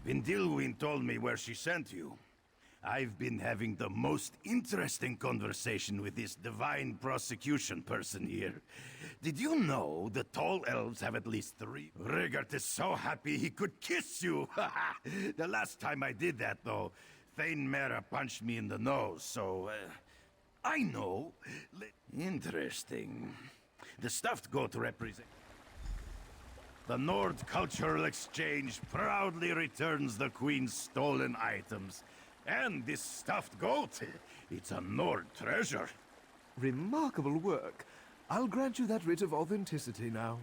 Vindilwyn told me where she sent you. I've been having the most interesting conversation with this divine prosecution person here. Did you know the tall elves have at least 3? Rigert is so happy he could kiss you! The last time I did that, though, Thane Mera punched me in the nose, so... I know. Interesting. The stuffed goat represents... The Nord Cultural Exchange proudly returns the Queen's stolen items. And this stuffed goat, it's a Nord treasure. Remarkable work. I'll grant you that writ of authenticity now.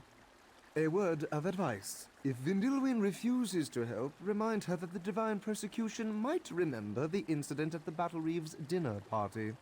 A word of advice. If Vindilwyn refuses to help, remind her that the divine persecution might remember the incident at the Battle Reeves dinner party.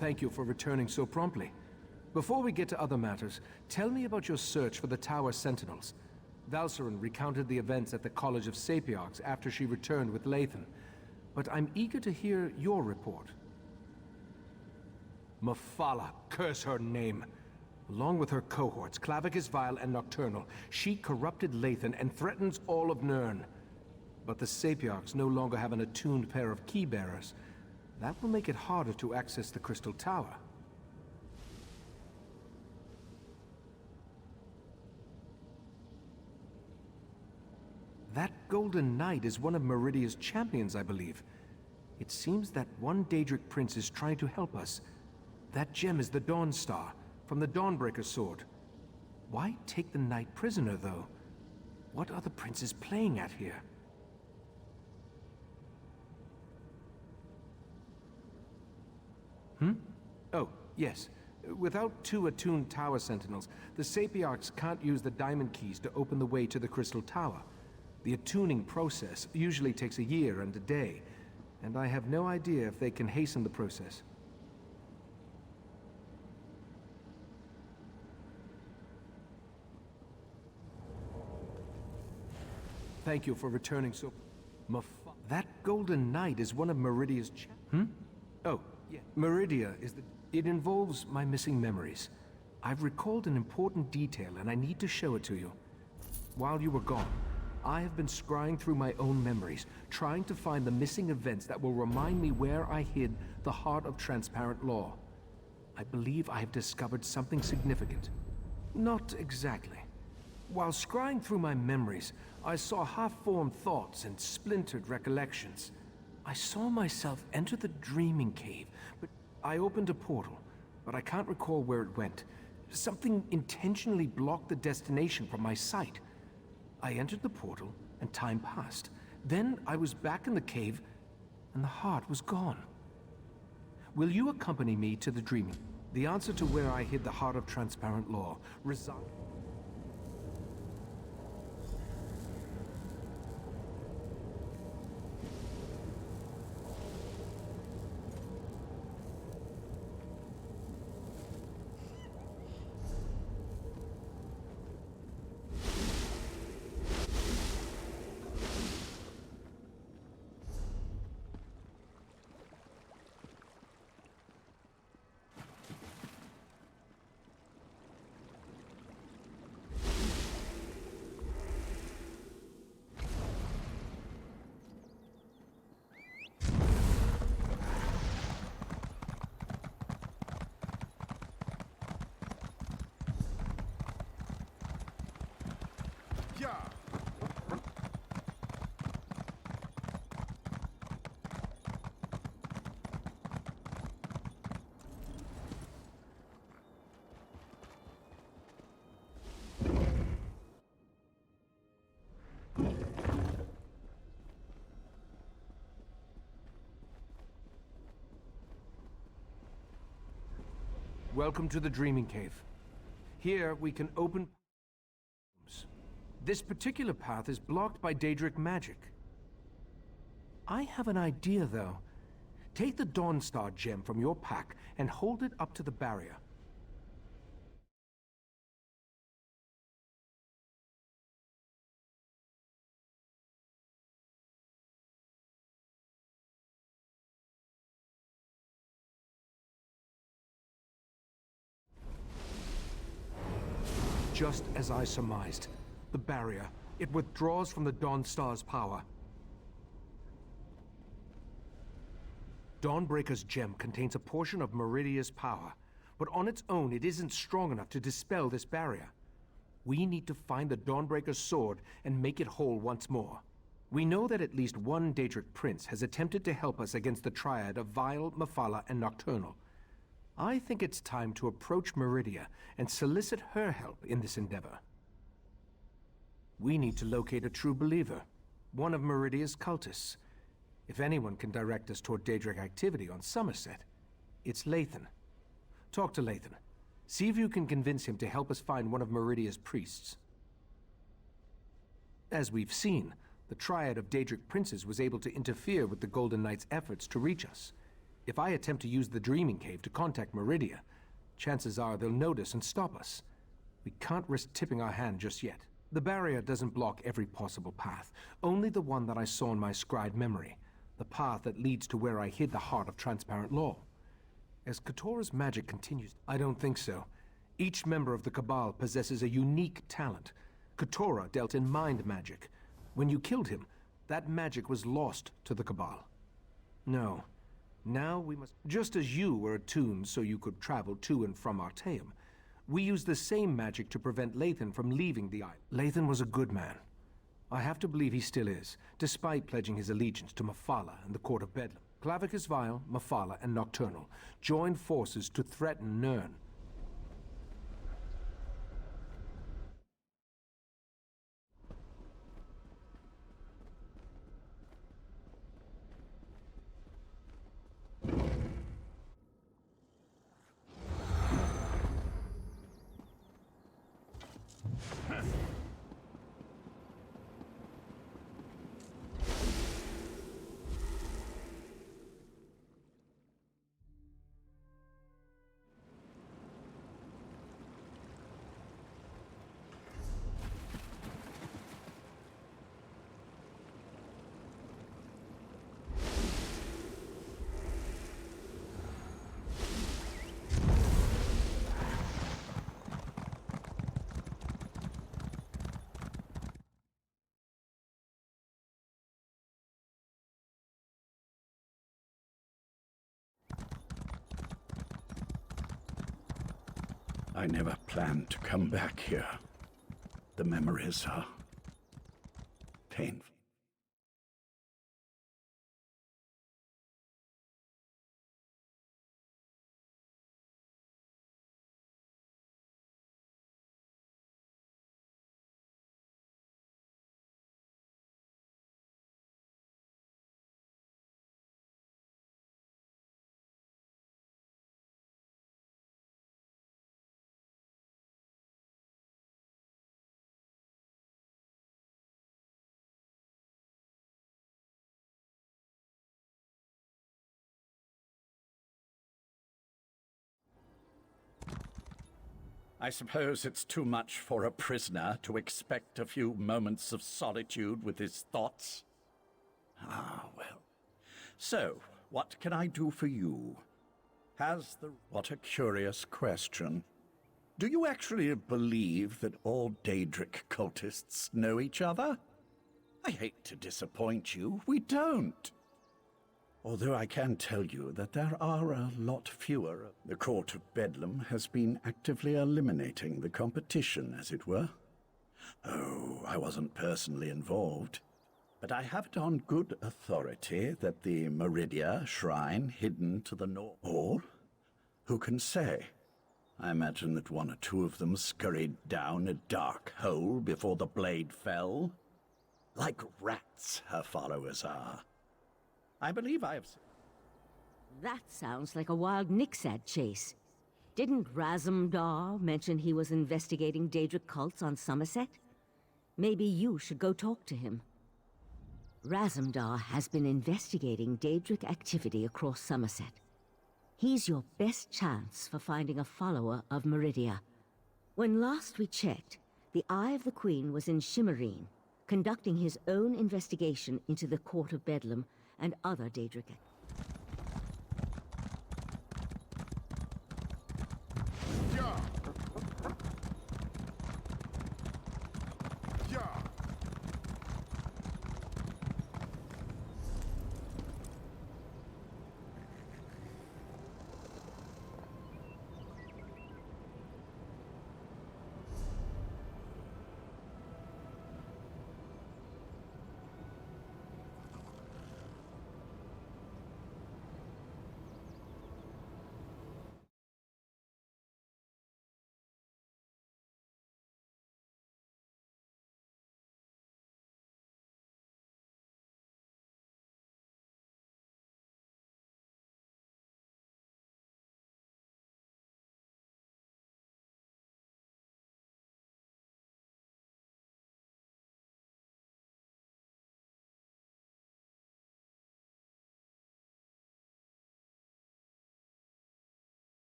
Thank you for returning so promptly. Before we get to other matters, tell me about your search for the Tower Sentinels. Valcerin recounted the events at the College of Sapiox after she returned with Lathan, but I'm eager to hear your report. Mephala, curse her name. Along with her cohorts, Clavicus Vile and Nocturnal, she corrupted Lathan and threatens all of Nirn. But the Sapiox no longer have an attuned pair of key-bearers. That will make it harder to access the Crystal Tower. That Golden Knight is one of Meridia's champions, I believe. It seems that one Daedric prince is trying to help us. That gem is the Dawn Star, from the Dawnbreaker sword. Why take the knight prisoner, though? What are the princes playing at here? Oh, yes. Without 2 attuned tower sentinels, the Sapiox can't use the diamond keys to open the way to the Crystal Tower. The attuning process usually takes a year and a day, and I have no idea if they can hasten the process. Thank you for returning so... That Golden Knight is one of Meridia's Oh, yeah. Meridia is the... It involves my missing memories. I've recalled an important detail and I need to show it to you. While you were gone, I have been scrying through my own memories, trying to find the missing events that will remind me where I hid the heart of transparent law. I believe I have discovered something significant. Not exactly. While scrying through my memories, I saw half-formed thoughts and splintered recollections. I saw myself enter the dreaming cave, but I opened a portal, but I can't recall where it went. Something intentionally blocked the destination from my sight. I entered the portal, and time passed. Then I was back in the cave, and the heart was gone. Will you accompany me to the dreaming? The answer to where I hid the heart of transparent law resides. Welcome to the Dreaming Cave. Here, we can open rooms. This particular path is blocked by Daedric magic. I have an idea, though. Take the Dawnstar gem from your pack and hold it up to the barrier. Just as I surmised. The barrier. It withdraws from the Dawnstar's power. Dawnbreaker's gem contains a portion of Meridia's power, but on its own it isn't strong enough to dispel this barrier. We need to find the Dawnbreaker's sword and make it whole once more. We know that at least one Daedric prince has attempted to help us against the triad of Vile, Mephala, and Nocturnal. I think it's time to approach Meridia and solicit her help in this endeavor. We need to locate a true believer, one of Meridia's cultists. If anyone can direct us toward Daedric activity on Sammерсет, it's Lathan. Talk to Lathan. See if you can convince him to help us find one of Meridia's priests. As we've seen, the triad of Daedric princes was able to interfere with the Golden Knight's efforts to reach us. If I attempt to use the Dreaming Cave to contact Meridia, chances are they'll notice and stop us. We can't risk tipping our hand just yet. The barrier doesn't block every possible path, only the one that I saw in my scried memory, the path that leads to where I hid the heart of transparent law. As Katora's magic continues, I don't think so. Each member of the Cabal possesses a unique talent. Katora dealt in mind magic. When you killed him, that magic was lost to the Cabal. No. Now we must... Just as you were attuned so you could travel to and from Artaeum, we used the same magic to prevent Lathan from leaving the island. Lathan was a good man. I have to believe he still is, despite pledging his allegiance to Mephala and the Court of Bedlam. Clavicus Vile, Mephala, and Nocturnal joined forces to threaten Nirn. I never planned to come back here. The memories are painful. I suppose it's too much for a prisoner to expect a few moments of solitude with his thoughts. Ah, well. So, what can I do for you? What a curious question. Do you actually believe that all Daedric cultists know each other? I hate to disappoint you, we don't. Although I can tell you that there are a lot fewer. The Court of Bedlam has been actively eliminating the competition, as it were. Oh, I wasn't personally involved. But I have it on good authority that the Meridia shrine hidden to the north... Or, who can say? I imagine that one or two of them scurried down a dark hole before the blade fell. Like rats, her followers are. I believe I have... That sounds like a wild Nixad chase. Didn't Razumdar mention he was investigating Daedric cults on Sammерсет? Maybe you should go talk to him. Razumdar has been investigating Daedric activity across Sammерсет. He's your best chance for finding a follower of Meridia. When last we checked, the Eye of the Queen was in Shimmerine, conducting his own investigation into the Court of Bedlam and other Daedric.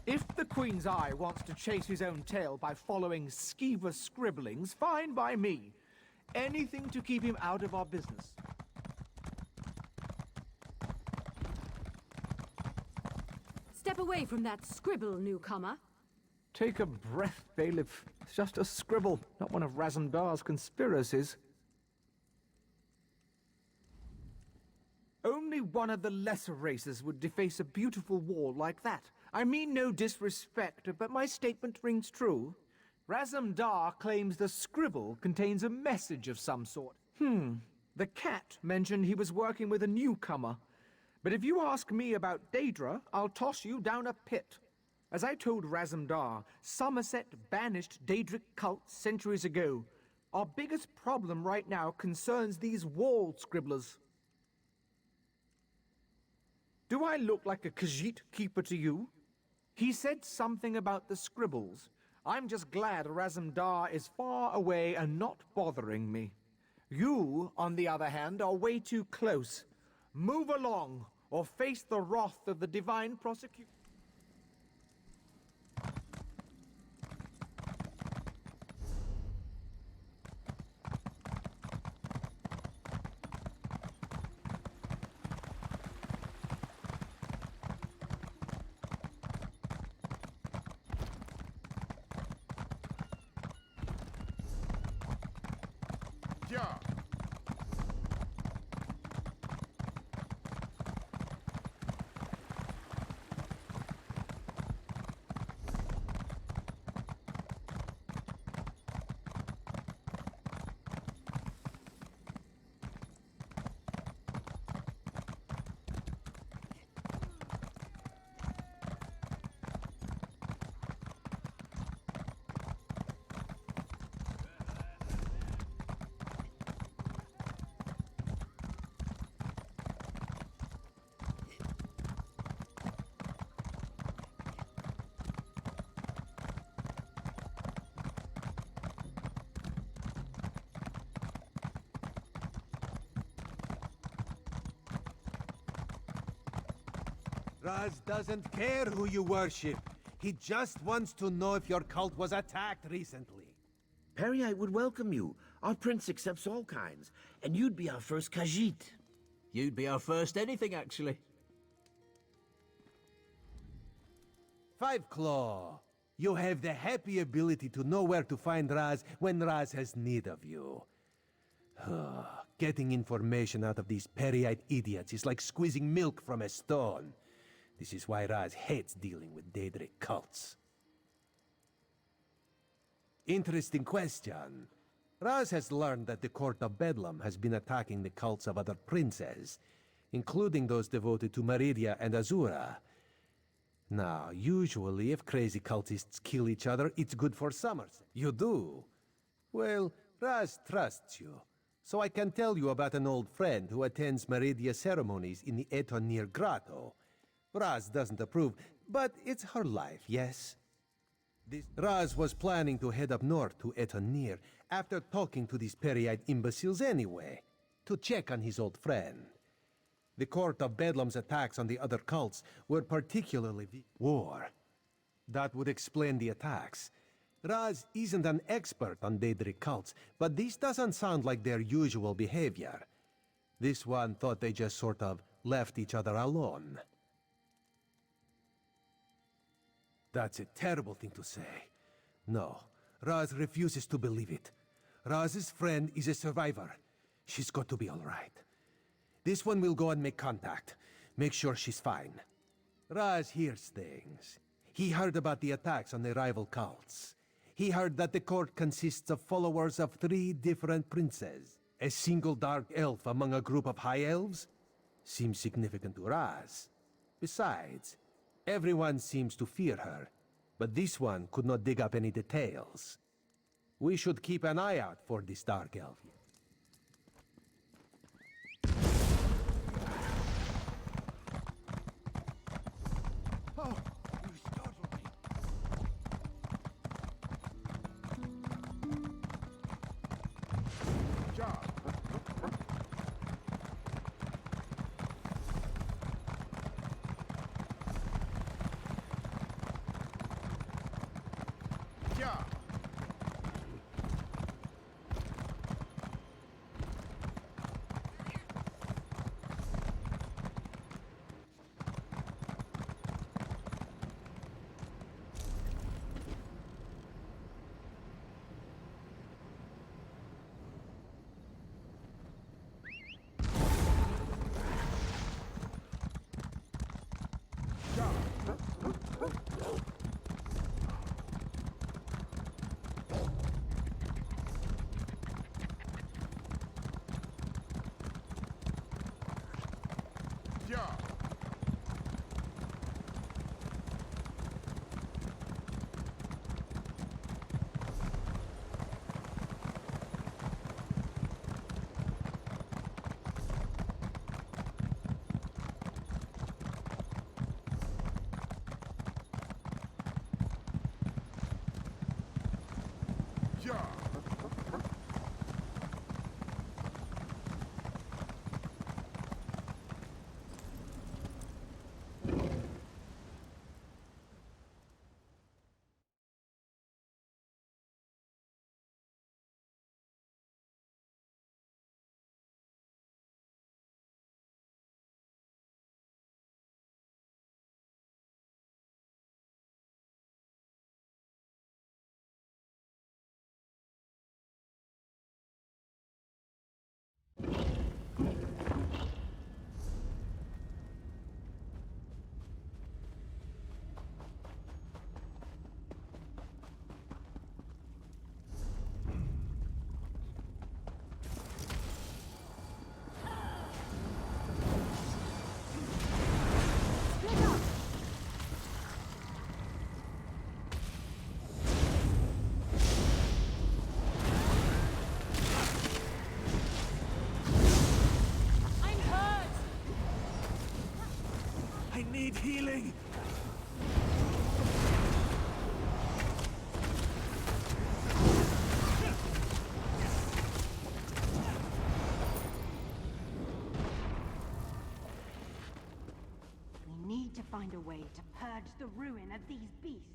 If the Queen's Eye wants to chase his own tail by following skeever scribblings, fine by me. Anything to keep him out of our business. Step away from that scribble, newcomer. Take a breath, bailiff. It's just a scribble, not one of Razumdar's conspiracies. Only one of the lesser races would deface a beautiful wall like that. I mean no disrespect, but my statement rings true. Razumdar claims the scribble contains a message of some sort. The cat mentioned he was working with a newcomer. But if you ask me about Daedra, I'll toss you down a pit. As I told Razumdar, Sammерсет banished Daedric cults centuries ago. Our biggest problem right now concerns these wall scribblers. Do I look like a Khajiit keeper to you? He said something about the scribbles. I'm just glad Razumdar is far away and not bothering me. You, on the other hand, are way too close. Move along, or face the wrath of the divine prosecutor. Yeah. Raz doesn't care who you worship. He just wants to know if your cult was attacked recently. Peryite would welcome you. Our prince accepts all kinds, and you'd be our first Khajiit. You'd be our first anything, actually. Five Claw, you have the happy ability to know where to find Raz when Raz has need of you. Getting information out of these Peryite idiots is like squeezing milk from a stone. This is why Raz hates dealing with Daedric cults. Interesting question. Raz has learned that the Court of Bedlam has been attacking the cults of other princes, including those devoted to Meridia and Azura. Now, usually if crazy cultists kill each other, it's good for Sammерсет. You do? Well, Raz trusts you. So I can tell you about an old friend who attends Meridia ceremonies in the Etonir Grotto. Raz doesn't approve, but it's her life, yes? Raz was planning to head up north to Etonir after talking to these Peryite imbeciles anyway, to check on his old friend. The Court of Bedlam's attacks on the other cults were particularly war. That would explain the attacks. Raz isn't an expert on Daedric cults, but this doesn't sound like their usual behavior. This one thought they just sort of left each other alone. That's a terrible thing to say. No, Raz refuses to believe it. Raz's friend is a survivor. She's got to be all right. This one will go and make contact. Make sure she's fine. Raz hears things. He heard about the attacks on the rival cults. He heard that the court consists of followers of 3 different princes. A single dark elf among a group of high elves? Seems significant to Raz. Besides, everyone seems to fear her, but this one could not dig up any details. We should keep an eye out for this dark elf. Oh, you startled me. Job. Yeah. Need healing! We need to find a way to purge the ruin of these beasts.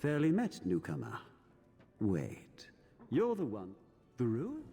Fairly met, newcomer. Wait, you're the one... The ruin?